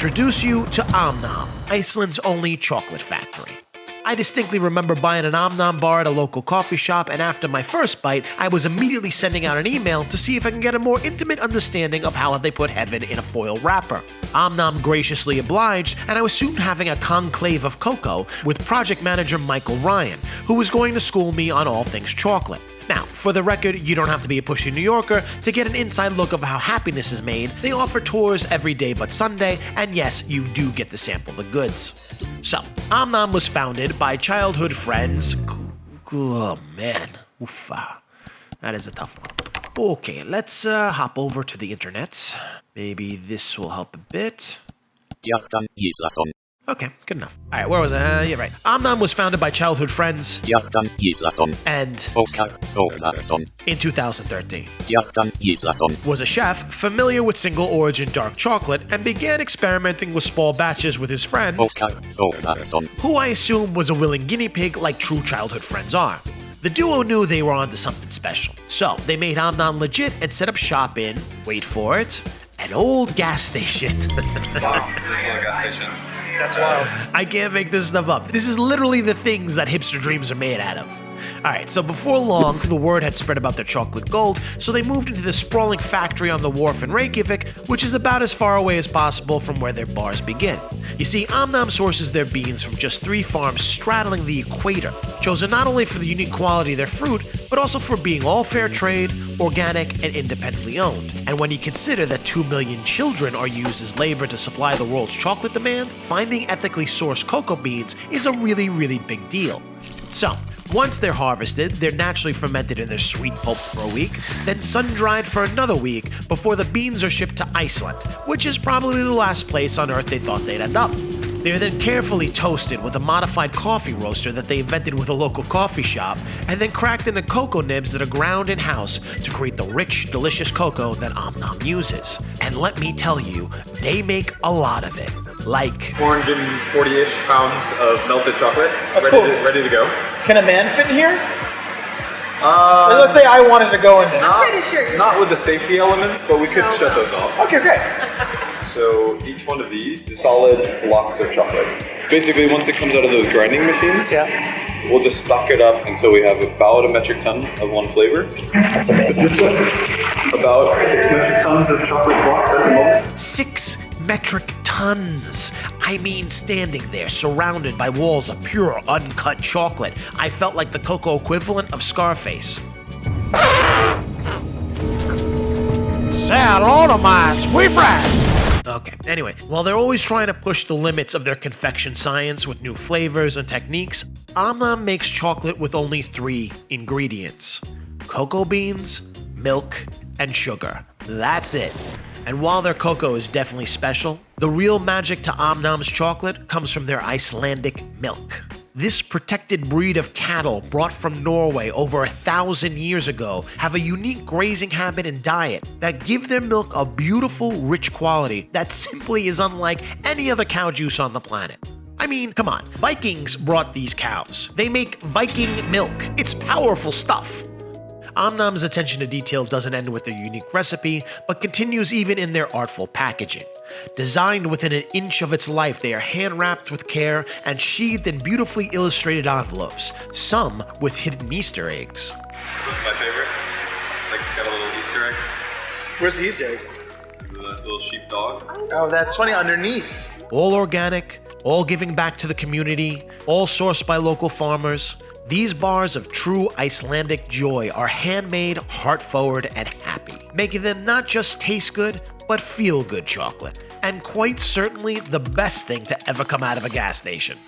introduce you to Omnom, Iceland's only chocolate factory. I distinctly remember buying an Omnom bar at a local coffee shop, and after my first bite, I was immediately sending out an email to see if I can get a more intimate understanding of how they put heaven in a foil wrapper. Omnom graciously obliged, and I was soon having a conclave of cocoa with project manager Michael Ryan, who was going to school me on all things chocolate. Now, for the record, you don't have to be a pushy New Yorker to get an inside look of how happiness is made. They offer tours every day but Sunday, and yes, you do get to sample the goods. So, Omnom was founded by childhood friends. Oh man, oofa. That is a tough one. Okay, let's hop over to the internet. Maybe this will help a bit. Okay, good enough. Alright, where was I? Yeah, right. Omnom was founded by childhood friends and in 2013 was a chef familiar with single origin dark chocolate and began experimenting with small batches with his friend, who I assume was a willing guinea pig like true childhood friends are. The duo knew they were onto something special, so they made Omnom legit and set up shop in, wait for it, an old gas station. Wow, this little gas station. That's wild. I can't make this stuff up. This is literally the things that hipster dreams are made out of. Alright, so before long, the word had spread about their chocolate gold, so they moved into the sprawling factory on the wharf in Reykjavik, which is about as far away as possible from where their bars begin. You see, Omnom sources their beans from just 3 farms straddling the equator, chosen not only for the unique quality of their fruit, but also for being all fair trade, organic, and independently owned. And when you consider that 2 million children are used as labor to supply the world's chocolate demand, finding ethically sourced cocoa beans is a really, really big deal. So, once they're harvested, they're naturally fermented in their sweet pulp for a week, then sun-dried for another week before the beans are shipped to Iceland, which is probably the last place on Earth they thought they'd end up. They are then carefully toasted with a modified coffee roaster that they invented with a local coffee shop, and then cracked into cocoa nibs that are ground in-house to create the rich, delicious cocoa that Omnom uses. And let me tell you, they make a lot of it. Like 440-ish pounds of melted chocolate. That's ready to go. Can a man fit in here? Let's say I wanted to go in this. Not with the safety elements, but we could shut those off. Okay, great. So each one of these is solid blocks of chocolate. Basically, once it comes out of those grinding machines, we'll just stock it up until we have about a metric ton of one flavor. That's amazing. About 6 metric tons of chocolate blocks at the moment. 6 metric tons. I mean, standing there, surrounded by walls of pure, uncut chocolate, I felt like the cocoa equivalent of Scarface. Say hello to my sweet friend! Okay, anyway, while they're always trying to push the limits of their confection science with new flavors and techniques, Omnom makes chocolate with only 3 ingredients: cocoa beans, milk, and sugar. That's it. And while their cocoa is definitely special, the real magic to Omnom's chocolate comes from their Icelandic milk. This protected breed of cattle brought from Norway over 1,000 years ago have a unique grazing habit and diet that give their milk a beautiful, rich quality that simply is unlike any other cow juice on the planet. I mean, come on, Vikings brought these cows. They make Viking milk. It's powerful stuff. Omnom's attention to detail doesn't end with their unique recipe, but continues even in their artful packaging. Designed within an inch of its life, they are hand-wrapped with care and sheathed in beautifully illustrated envelopes, some with hidden Easter eggs. This one's my favorite. It's like got a little Easter egg. Where's the Easter egg? It's a little sheep dog. Oh, that's funny, underneath. All organic, all giving back to the community, all sourced by local farmers. These bars of true Icelandic joy are handmade, heart-forward, and happy, making them not just taste good, but feel good chocolate. And quite certainly the best thing to ever come out of a gas station.